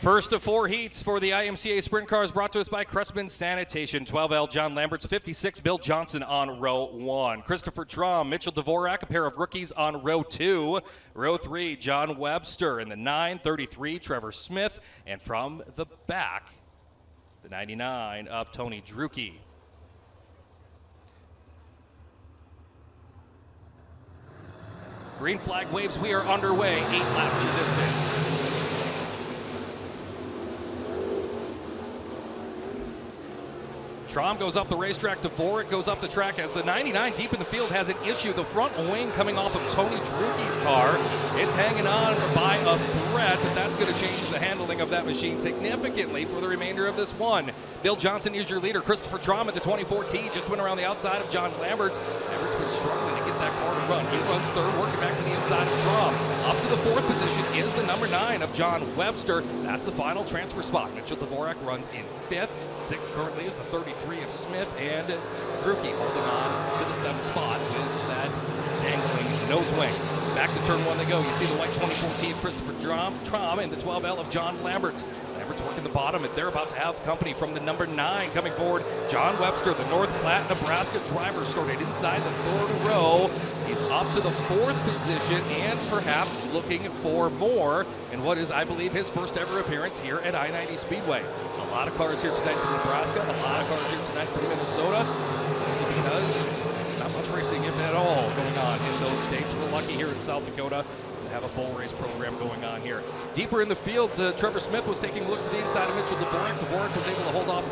First of 4 heats for the IMCA Sprint Cars brought to us by Cressman Sanitation. 12L John Lamberts, 56 Bill Johnson on row 1. Christopher Traum, Mitchell Dvorak, a pair of rookies on row 2. Row 3, John Webster in the 933, Trevor Smith. And from the back, the 99 of Tony Drucke. Green flag waves, we are underway. 8 laps of distance. Traum goes up the racetrack, Dvorak goes up the track as the 99 deep in the field has an issue. The front wing coming off of Tony Drucke's car. It's hanging on by a thread, but that's going to change the handling of that machine significantly for the remainder of this one. Bill Johnson is your leader. Christopher Traum at the 24T just went around the outside of John Lamberts. Lambert's been struggling to get that car to run. He runs third, working back to the inside of Traum. Up to the 4th position is the number 9 of John Webster. That's the final transfer spot. Mitchell Dvorak runs in 5th. 6th currently is the 33 of Smith, and Drucke holding on to the 7th spot with that dangling nose wing. Back to turn 1 they go. You see the white 24T of Christopher Traum and the 12L of John Lamberts. Lamberts working the bottom, and they're about to have company from the number 9 coming forward. John Webster, the North Platte, Nebraska driver, started inside the 3rd row. He's up to the 4th position and perhaps looking for more in what is, I believe, his first ever appearance here at I-90 Speedway. A lot of cars here tonight from Nebraska, a lot of cars here tonight from Minnesota, because there's not much racing, if at all, going on in those states. We're lucky here in South Dakota to have a full race program going on here. Deeper in the field, Trevor Smith was taking a look to the inside of Mitchell Dvorak. Dvorak was able to hold off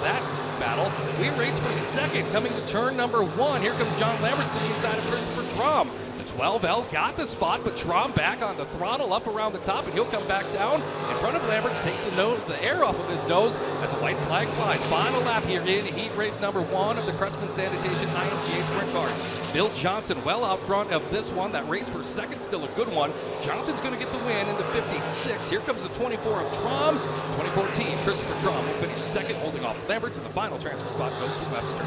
that battle. We race for 2nd, coming to turn number 1. Here comes John Lamberts to the inside of Christopher Traum. The 12L got the spot, but Traum back on the throttle up around the top, and he'll come back down in front of Lamberts, takes the air off of his nose as a white flag flies. Final lap here in heat race number 1 of the Cressman Sanitation IMCA Sprint Cars. Bill Johnson well out front of this one. That race for 2nd, still a good one. Johnson's going to get the win in the 56. Here comes the 24 of Traum. 24T, Christopher Traum will finish 2nd, holding off Lamberts, and the final transfer spot goes to Webster.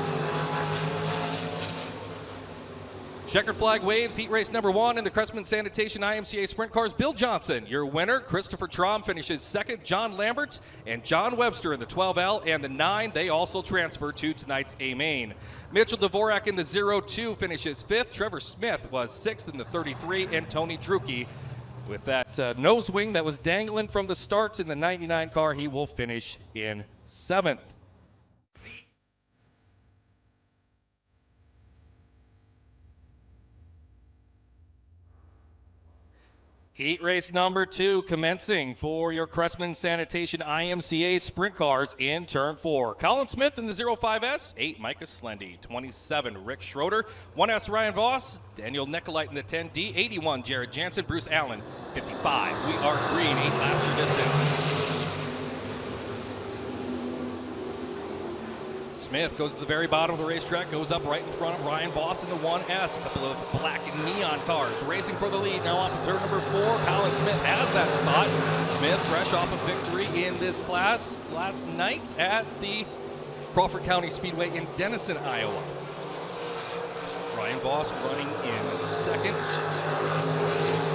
Checkered flag waves, heat race number 1 in the Cressman Sanitation IMCA Sprint Cars. Bill Johnson, your winner. Christopher Traum finishes 2nd. John Lamberts and John Webster in the 12L and the 9. They also transfer to tonight's A main. Mitchell Dvorak in the 02 finishes 5th. Trevor Smith was 6th in the 33, and Tony Drucke with that nose wing that was dangling from the starts in the 99 car, he will finish in 7th. Heat race number 2 commencing for your Cressman Sanitation IMCA Sprint Cars in turn 4. Colin Smith in the 05S, 8 Micah Slendy, 27 Rick Schroeder, 1S Ryan Voss, Daniel Nicolite in the 10D, 81 Jared Jansen, Bruce Allen, 55. We are green, 8 laps of distance. Smith goes to the very bottom of the racetrack, goes up right in front of Ryan Voss in the 1S. A couple of black and neon cars racing for the lead. Now off of turn number 4, Colin Smith has that spot. Smith fresh off a victory in this class last night at the Crawford County Speedway in Denison, Iowa. Ryan Voss running in 2nd.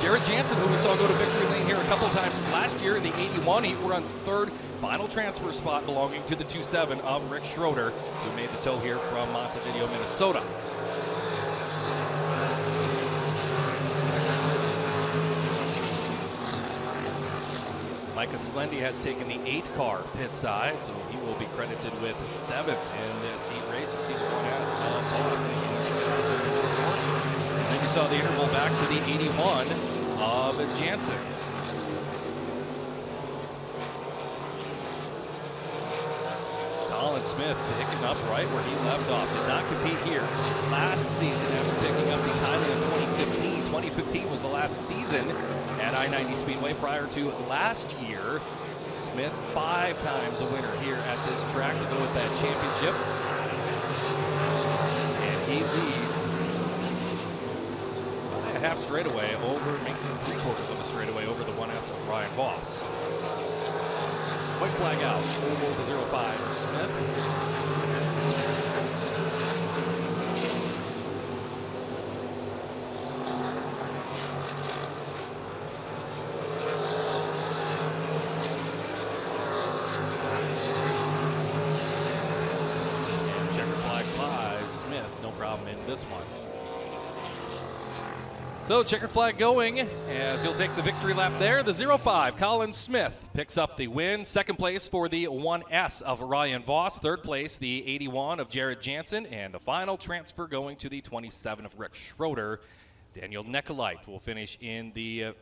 Jared Jansen, who we saw go to victory lane here a couple of times last year in the 81, he runs 3rd. Final transfer spot belonging to the 27 of Rick Schroeder, who made the tow here from Montevideo, Minnesota. Micah Slendy has taken the 8 car pit side, so he will be credited with 7th in this heat race. You see the 1S of Voss. And then you saw the interval back to the 81 of Jansen. Colin Smith picking up right where he left off. Did not compete here last season after picking up the title in 2015. 2015 was the last season at I-90 Speedway prior to last year. Smith 5 times a winner here at this track to go with that championship. And he leads by a half straightaway over, making 3/4 of a straightaway over the 1S of Ryan Voss. White flag out for the 05 Smith. in this one. So checkered flag going as he'll take the victory lap there. The 05, Colin Smith, picks up the win. Second place for the 1S of Ryan Voss. Third place, the 81 of Jared Jansen. And the final transfer going to the 27 of Rick Schroeder. Daniel Nicolite will finish in the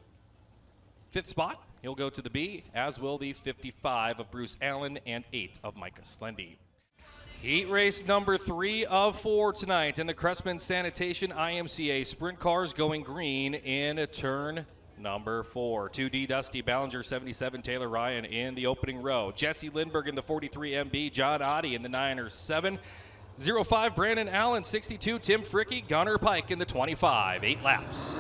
fifth spot. He'll go to the B, as will the 55 of Bruce Allen and 8 of Micah Slendy. Heat race number 3 of 4 tonight in the Cressman Sanitation IMCA Sprint Cars going green in turn number 4. 2D Dusty Ballinger, 77, Taylor Ryan in the opening row. Jesse Lindbergh in the 43 MB, John Oddie in the 9er 7. 05 Brandon Allen, 62, Tim Fricky, Gunnar Pike in the 25. 8 laps.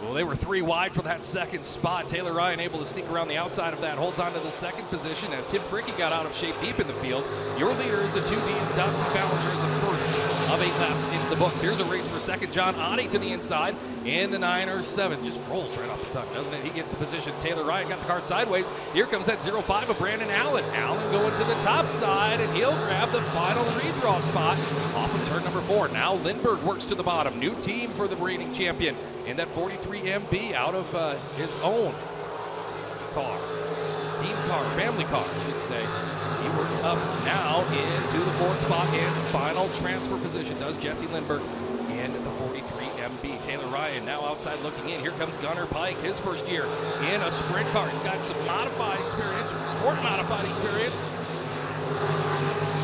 Well, they were 3 wide for that second spot. Taylor Ryan able to sneak around the outside of that, holds on to the second position as Tim Fricky got out of shape deep in the field. Your leader is the 2D Dusty Ballinger is the first of 8 laps into the books. Here's a race for second. John Oddie to the inside in the 9er 7. Just rolls right off the tongue, doesn't it? He gets the position. Taylor Ryan got the car sideways. Here comes that 05 of Brandon Allen. Allen going to the top side, and he'll grab the final redraw spot off of turn number 4. Now Lindbergh works to the bottom. New team for the reigning champion in that 43 MB out of his own car. Team car, family car, I should say. He works up now into the 4th spot and final transfer position does Jesse Lindbergh in the 43 MB. Taylor Ryan now outside looking in. Here comes Gunnar Pike, his first year in a sprint car. He's got some modified experience, sport modified experience.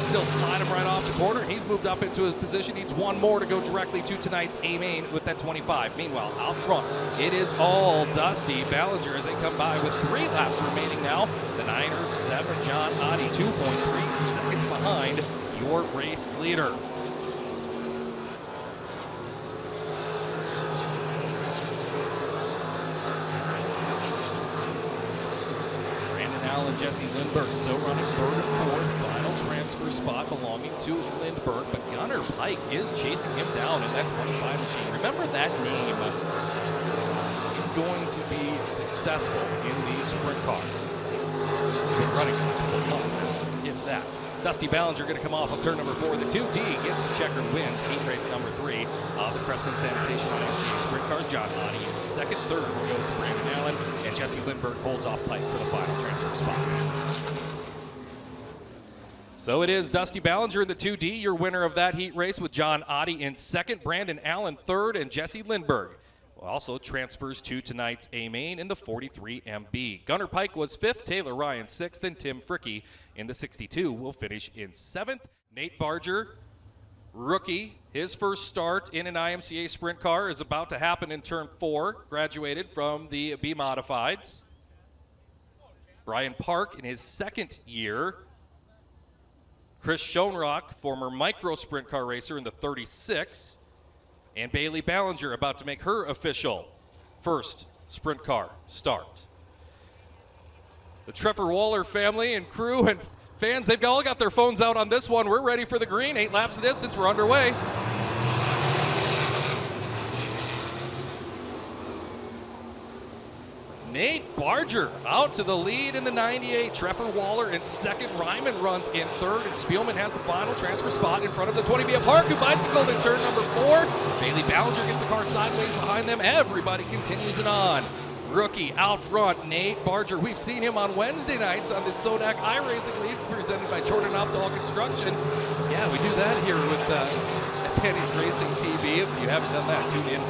Still slide him right off the corner. He's moved up into his position. Needs one more to go directly to tonight's A main with that 25. Meanwhile, out front, it is all Dusty Ballinger as they come by with 3 laps remaining now. The 9er 7, John Oddie, 2.3 seconds behind your race leader. Brandon Allen, Jesse Lindbergh still running 3rd and 4th. Final transfer spot belonging to Lindbergh, but Gunnar Pike is chasing him down in that 25 machine. Remember that name. He's going to be successful in these sprint cars. He's been running for a couple of months now, if that. Dusty Ballinger going to come off of turn number 4. The 2D gets the checkered wins. Heat race number 3 of the Cressman Sanitation IMCA Sprint Cars. John Oddie in 2nd. 3rd will go to Brandon Allen, and Jesse Lindbergh holds off Pike for the final transfer spot. So it is Dusty Ballinger in the 2D, your winner of that heat race with John Oddie in 2nd, Brandon Allen 3rd, and Jesse Lindbergh also transfers to tonight's A main in the 43 MB. Gunnar Pike was 5th, Taylor Ryan 6th, and Tim Fricky in the 62 will finish in 7th. Nate Barger, rookie, his first start in an IMCA sprint car is about to happen in turn 4, graduated from the B Modifieds. Brian Park in his 2nd year. Chris Schoenrock, former micro sprint car racer in the 36. And Bailey Ballinger about to make her official first sprint car start. The Trevor Waller family and crew and fans, they've all got their phones out on this one. We're ready for the green. 8 laps of distance. We're underway. Nate Barger out to the lead in the 98. Trevor Waller in 2nd. Ryman runs in 3rd. And Spielman has the final transfer spot in front of the 20. Via Park, who bicycled in turn number 4. Bailey Ballinger gets the car sideways behind them. Everybody continues it on. Rookie out front, Nate Barger. We've seen him on Wednesday nights on the Sodak iRacing League presented by Jordan Opdahl Construction. Yeah, we do that here with Advantage Racing TV. If you haven't done that, tune in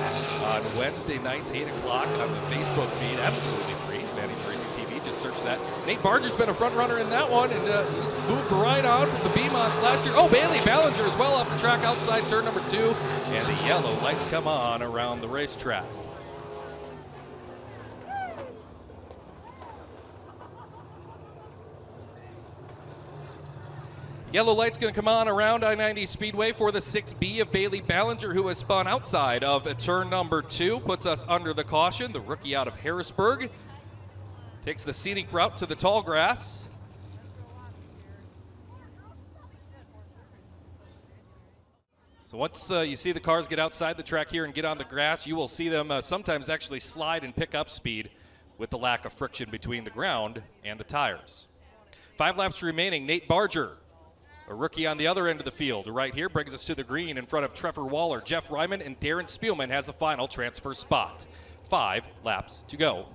on Wednesday nights, 8 o'clock on the Facebook feed. Absolutely free, Advantage Racing TV. Just search that. Nate Barger's been a front runner in that one, and he's moved right on from the B-Mods last year. Oh, Bailey Ballinger is well off the track outside turn number 2, and the yellow lights come on around the racetrack. Yellow light's going to come on around I-90 Speedway for the 6B of Bailey Ballinger, who has spun outside of turn number 2, puts us under the caution. The rookie out of Harrisburg takes the scenic route to the tall grass. So once you see the cars get outside the track here and get on the grass, you will see them sometimes actually slide and pick up speed with the lack of friction between the ground and the tires. 5 laps remaining. Nate Barger, a rookie on the other end of the field, right here, brings us to the green in front of Trevor Waller. Jeff Ryman and Darren Spielman has the final transfer spot. 5 laps to go.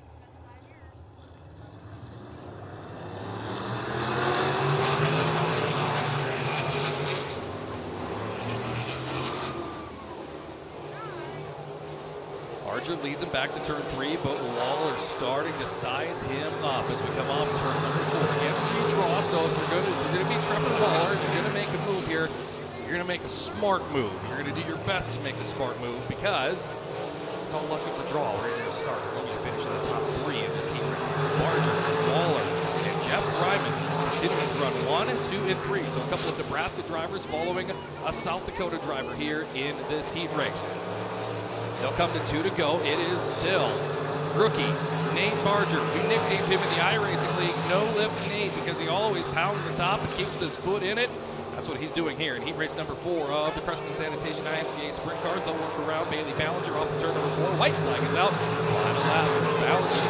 Barger leads him back to turn 3, but Waller starting to size him up as we come off turn number 4. Again, redraw, so if you're going to be Trevor Waller, if you're going to make a move here, you're going to make a smart move. You're going to do your best to make a smart move because it's all luck of the draw where you're going to start as long as you finish in the top 3 in this heat race. Barger, Waller, and Jeff Ryman continuing to run 1, 2, and 3. So a couple of Nebraska drivers following a South Dakota driver here in this heat race. They'll come to 2 to go. It is still rookie Nate Barger. We nicknamed him in the iRacing League No Lift Nate because he always pounds the top and keeps his foot in it. That's what he's doing here in heat race number 4 of the Crestman Sanitation IMCA Sprint Cars. They'll work around Bailey Ballinger off of turn number 4. White flag is out. Final lap for Ballinger,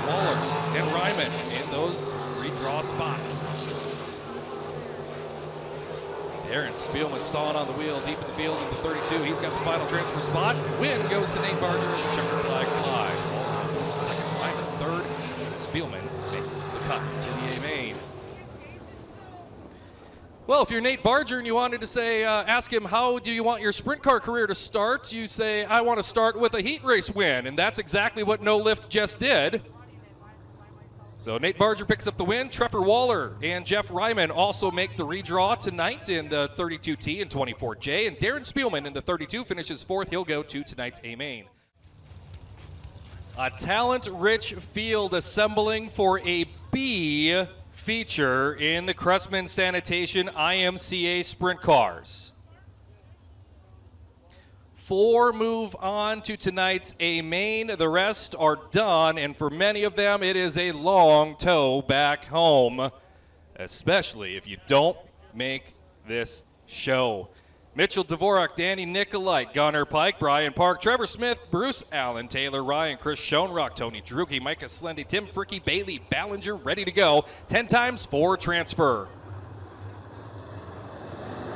Waller, and Ryman in those redraw spots. Darren Spielman sawing on the wheel deep in the field into 32. He's got the final transfer spot. Win goes to Nate Barger as the checker flag flies. Waller second, Ryman third, and Spielman makes the cuts to the A main. Well, if you're Nate Barger and you wanted to say, ask him, how do you want your sprint car career to start? You say, I want to start with a heat race win. And that's exactly what No Lift just did. So Nate Barger picks up the win. Trevor Waller and Jeff Ryman also make the redraw tonight in the 32T and 24J. And Darren Spielman in the 32 finishes 4th. He'll go to tonight's A main. A talent-rich field assembling for a B feature in the Crestman Sanitation IMCA Sprint Cars. 4 move on to tonight's A main. The rest are done, and for many of them, it is a long tow back home, especially if you don't make this show. Mitchell Dvorak, Danny Nicolite, Gunnar Pike, Brian Park, Trevor Smith, Bruce Allen, Taylor Ryan, Chris Schoenrock, Tony Drucke, Micah Slendy, Tim Fricky, Bailey Ballinger, ready to go. 10 times 4 transfer.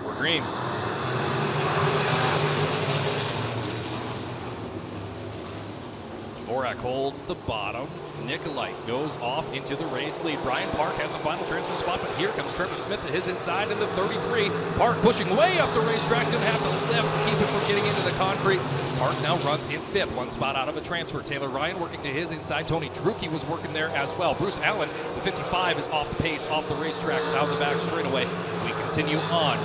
We're green. Dvorak holds the bottom. Nicolite goes off into the race lead. Brian Park has the final transfer spot, but here comes Trevor Smith to his inside in the 33. Park pushing way up the racetrack. Going to have to lift to keep it from getting into the concrete. Park now runs in 5th, 1 spot out of a transfer. Taylor Ryan working to his inside. Tony Drucke was working there as well. Bruce Allen, the 55, is off the pace, off the racetrack, down the back straightaway. We continue on.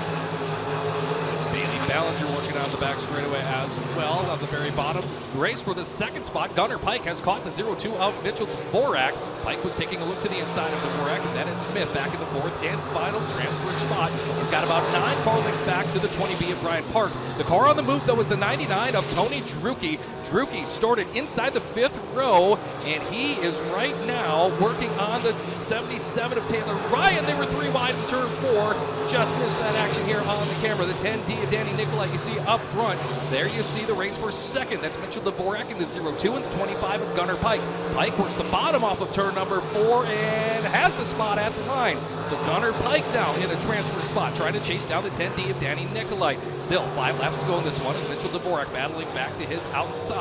Ballinger working on the back straightaway as well. On the very bottom, race for the 2nd spot. Gunnar Pike has caught the 0-2 of Mitchell Dvorak. Pike was taking a look to the inside of Dvorak, and then it's Smith back in the 4th and final transfer spot. He's got about 9 car lengths back to the 20B of Brian Park. The car on the move, though, was the 99 of Tony Drucke. Drucke started inside the 5th row, and he is right now working on the 77 of Taylor Ryan. They were 3 wide in turn 4. Just missed that action here on the camera. The 10D of Danny Nicolite you see up front. There you see the race for 2nd. That's Mitchell Dvorak in the 0-2 and the 25 of Gunnar Pike. Pike works the bottom off of turn number 4 and has the spot at the line. So Gunnar Pike now in a transfer spot, trying to chase down the 10D of Danny Nicolite. Still 5 laps to go in this one as Mitchell Dvorak battling back to his outside.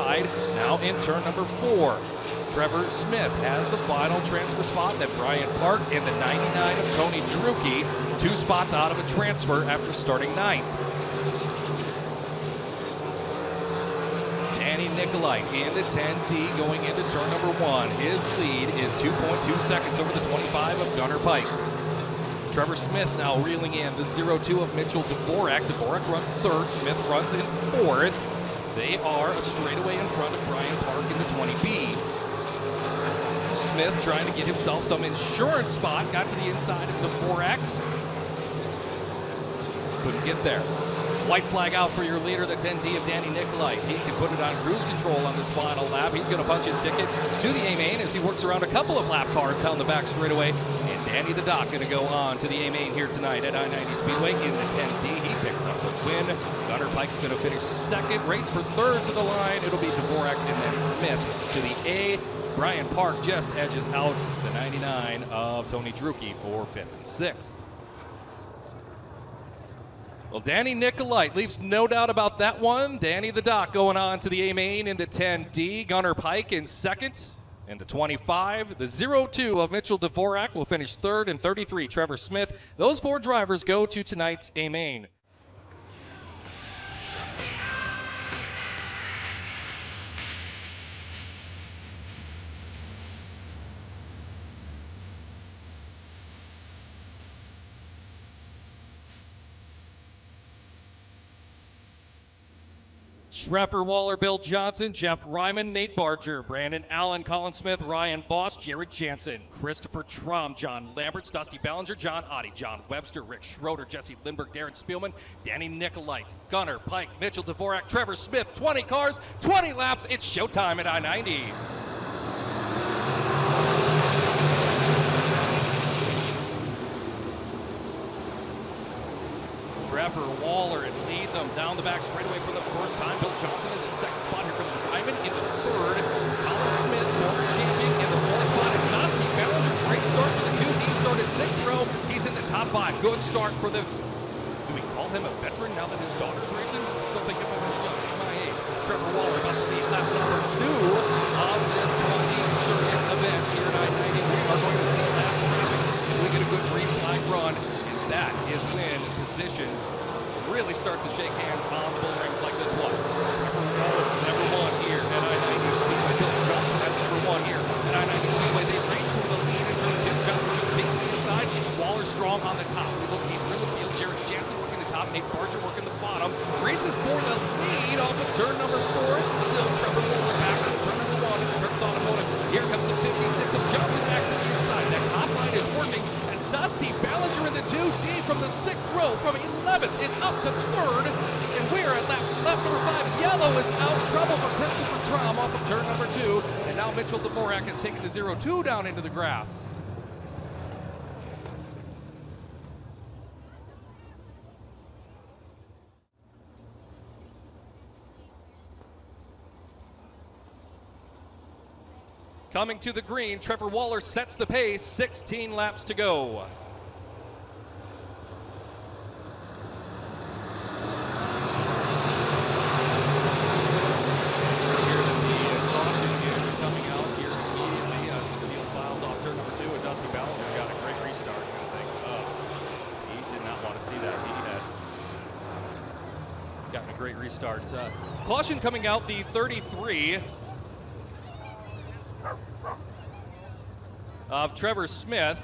Now in turn number 4. Trevor Smith has the final transfer spot. Then Brian Park in the 99 of Tony Drucke. 2 spots out of a transfer after starting 9th. Danny Nicolite in the 10D going into turn number 1. His lead is 2.2 seconds over the 25 of Gunnar Pike. Trevor Smith now reeling in the 0-2 of Mitchell Dvorak. Dvorak runs 3rd. Smith runs in 4th. They are a straightaway in front of Brian Park in the 20B. Smith trying to get himself some insurance spot. Got to the inside of Dvorak. Couldn't get there. White flag out for your leader, the 10D of Danny Nicolite. He can put it on cruise control on this final lap. He's going to punch his ticket to the A main as he works around a couple of lap cars down the back straightaway. And Danny the Doc going to go on to the A main here tonight at I-90 Speedway in the 10D. He picks up the win. Gunnar Pike's going to finish 2nd. Race for 3rd to the line. It'll be Dvorak and then Smith to the A Brian Park just edges out the 99 of Tony Drucke for 5th and 6th. Well, Danny Nicolite leaves no doubt about that one. Danny the Doc going on to the A main in the 10D. Gunnar Pike in 2nd. In the 25, the 02 of Mitchell Dvorak will finish 3rd, and 33, Trevor Smith. Those 4 drivers go to tonight's A main. Trevor Waller, Bill Johnson, Jeff Ryman, Nate Barger, Brandon Allen, Colin Smith, Ryan Boss, Jared Jansen, Christopher Trom, John Lamberts, Dusty Ballinger, John Oddie, John Webster, Rick Schroeder, Jesse Lindbergh, Darren Spielman, Danny Nicolite, Gunnar Pike, Mitchell Dvorak, Trevor Smith, 20 cars, 20 laps. It's showtime at I-90. Trevor Waller, it leads him down the back straightaway for the first time. Bill Johnson in the 2nd spot. Here comes Ryman in the 3rd. Colin Smith, former champion, in the 4th spot. And Dusty Ballinger, great start for the 2. He started 6th row. He's in the top 5. Good start for the, do we call him a veteran now that his daughter's racing? I still think of him as young. He's my age. Trevor Waller about to lead lap number 2 of this 20-circuit event here at I-90. We are going to see lap traffic. We get a good green flag run. That is when positions really start to shake hands on the bull rings like this one. Trevor Waller never won here at I-90 Speedway. Bill Johnson has never won here at I-90 Speedway. They race for the lead in turn 2. Johnson took the big to the inside. Waller strong on the top. We look deeper in the field. Jared Jansen working the top. Nate Barger working the bottom. Races for the lead off of turn number 4. Still Trevor Waller back on turn number 1 in the Turks Automotive. Here comes the 56 of Johnson back to the inside. That top line is working. Dusty Ballinger in the 2D from the 6th row from 11th is up to 3rd, and we're at lap number 5. Yellow is out. Trouble for Christopher Trom off of turn number 2, and now Mitchell Dvorak has taken the 02 down into the grass. Coming to the green, Trevor Waller sets the pace, 16 laps to go. Here the caution is coming out here immediately as the field files off turn number 2, and Dusty Ballinger got a great restart. I think, he did not want to see that. He had gotten a great restart. Caution coming out, the 33. Of Trevor Smith,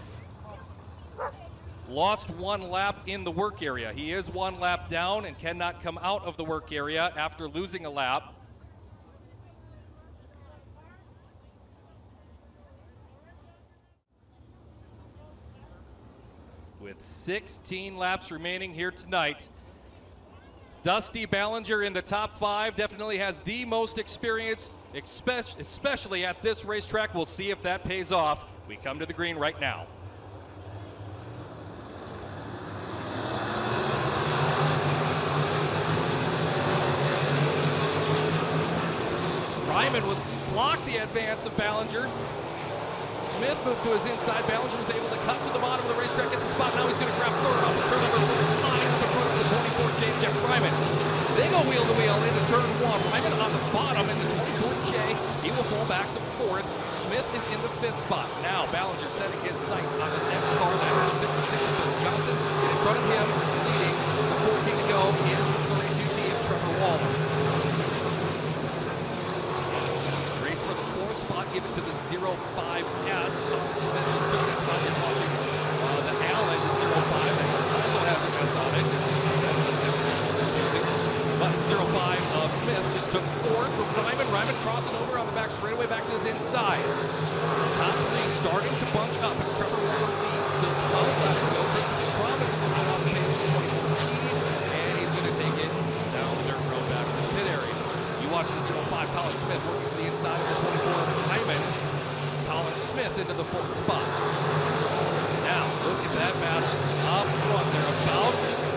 lost 1 lap in the work area. He is 1 lap down and cannot come out of the work area after losing a lap. With 16 laps remaining here tonight, Dusty Ballinger in the top 5 definitely has the most experience, especially at this racetrack. We'll see if that pays off. We come to the green right now. Ryman was blocked the advance of Ballinger. Smith moved to his inside. Ballinger was able to cut to the bottom of the racetrack, get the spot. Now he's going to grab 3rd off the turn number 4, sliding up in front of the 24 J, Jeff Ryman. They go wheel to wheel into turn 1. Ryman on the bottom in the 24 J. He will fall back to 4th. Smith is in the 5th spot. Now Ballinger setting his sights on the next car. That is the 56 of Bill Johnson. And in front of him, leading with 14 to go, is the 32T of Trevor Waller. Race for the 4th spot, given to the 05S. Smith just took that spot here watching the Allen 05 that also has a mess on it. That was definitely confusing. But 05 of Smith just took 4th from Ryman. Ryman crossing over on the back straightaway back to his inside. Top 3 starting to bunch up as Trevor Waller leads. Still 12 laps to go. Christopher Trom is a little bit off the pace of the 2014, and he's going to take it down the dirt road back to the pit area. You watch the 05 Colin Smith working to the inside of the 24 Ryman. Colin Smith into the 4th spot. Now, look at that battle up front. They're about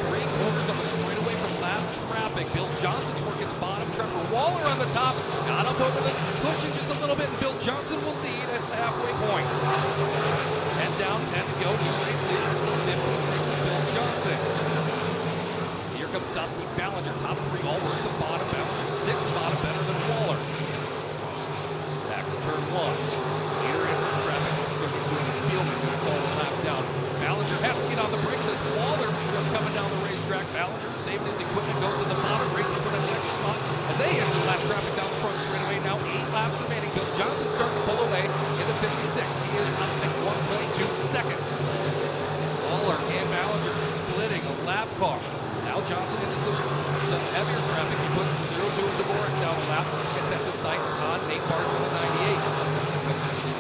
3/4 of a straightaway from lap traffic. Bill Johnson's working the bottom. Trevor Waller Waller on the top, got up over the cushion just a little bit, and Bill Johnson will lead at the halfway point. 10 down, 10 to go. New race leader is the 56 of Bill Johnson. Here comes Dusty Ballinger, top three, all work the bottom. Ballinger sticks the bottom better than Waller. Back to turn one. Here enters traffic. 32 Spielman will fall a lap down. Ballinger has to get on the brakes as Waller goes coming down the racetrack. Ballinger saving his equipment, goes to the bottom, racing for that second spot as they enter lap traffic down the front straightaway. Now 8 laps remaining. Bill Johnson starting to pull away in the 56. He is up at 1.2 seconds. Waller and Ballinger splitting a lap car. Now Johnson into some heavier traffic. He puts the 0-2 of Dvorak down the lap and sets his sights on Nate Barger in the 98.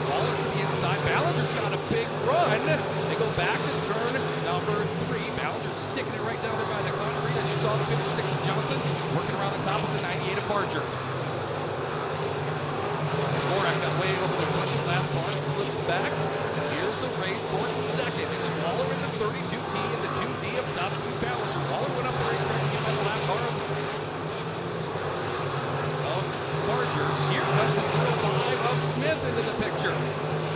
Waller to the inside. Ballinger's got a big run. They go back to turn number 3. Ballinger sticking it right down there by the concrete as you saw the 56 of Johnson working around the top of the 98 of Barger. Dvorak got way over the cushion. Lap bar slips back. Here's the race for second. It's Waller in the 32T and the 2D of Dusty Ballinger. Waller went up the racetrack to get by the lap car of Barger. Here comes the 05 of Smith into the picture.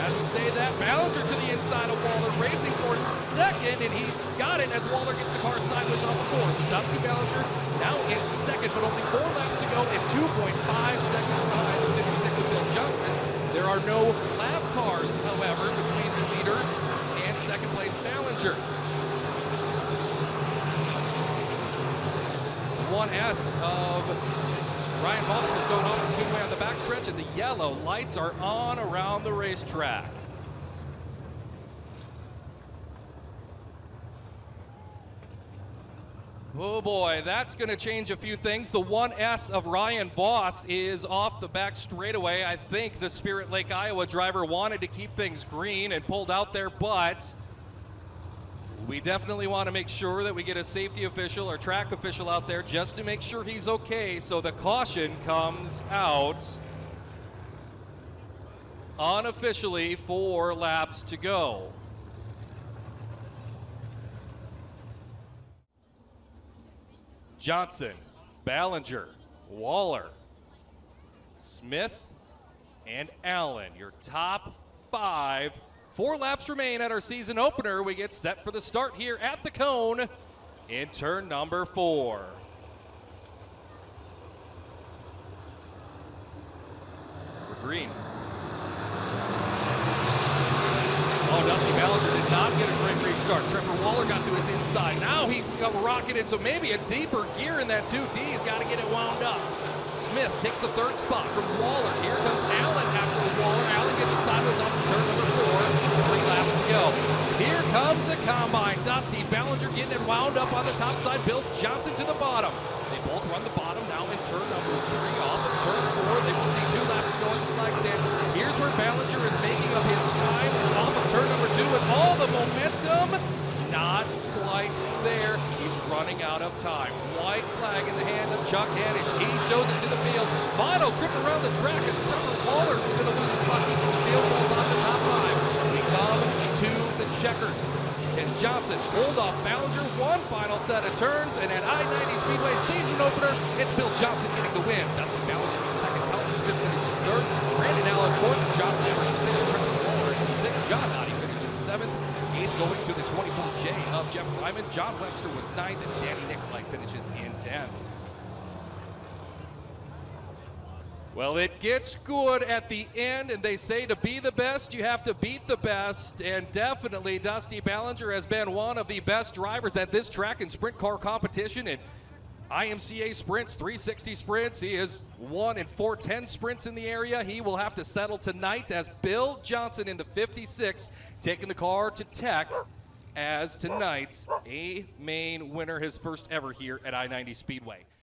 As we say that, Ballinger to the inside of Waller, racing for second, and he's got it as Waller gets the car sideways off the floor. So Dusty Ballinger now in second, but only 4 laps to go and 2.5 seconds behind the 56 of Bill Johnson. There are no lap cars, however, between the leader and second place Ballinger. 1S of Ryan Voss is going off the speedway on the backstretch, and the yellow lights are on around the racetrack. Oh boy, that's going to change a few things. The 1S of Ryan Voss is off the back straightaway. I think the Spirit Lake, Iowa driver wanted to keep things green and pulled out there, but we definitely want to make sure that we get a safety official or track official out there just to make sure he's okay. So the caution comes out unofficially 4 laps to go. Johnson, Ballinger, Waller, Smith, and Allen, your top 5. 4 laps remain at our season opener. We get set for the start here at the cone in turn number 4. We're green. Oh, Dusty Ballinger did not get a great restart. Trevor Waller got to his inside. Now he's got rocketed, so maybe a deeper gear in that 2D. He's got to get it wound up. Smith takes the 3rd spot from Waller. Here comes Allen after Waller. Allen gets it sideways off of turn number 4. 3 laps to go. Here comes the combine. Dusty Ballinger getting it wound up on the top side. Bill Johnson to the bottom. They both run the bottom now in turn number 3 off of turn 4. They will see 2 laps to go at the flag stand. Here's where Ballinger is making up his time. It's off of turn number 2 with all the momentum. Not quite there. He's running out of time. White flag in the hand of Chuck Hanisch. He shows it to the field. Final trip around the track as Trevor Waller is going to lose a spot. He the field falls on the top 5. We come to the checkered. Can Johnson hold off Ballinger? 1 final set of turns, and at I-90 Speedway season opener, it's Bill Johnson getting the win. Dusty Ballinger second, Colin Smith finishes 3rd, Brandon Allen 4th, and John Lambert 5th, Trevor Waller in 6th, John Noddy finishes 7th, 8th going to the 24J of Jeff Ryman. John Webster was 9th, and Danny Nicolai finishes in 10th. Well, it gets good at the end, and they say to be the best, you have to beat the best, and definitely Dusty Ballinger has been one of the best drivers at this track in sprint car competition and IMCA sprints, 360 sprints. He has won in 410 sprints in the area. He will have to settle tonight as Bill Johnson in the 56 taking the car to Tech as tonight's A main winner, his first ever here at I-90 Speedway.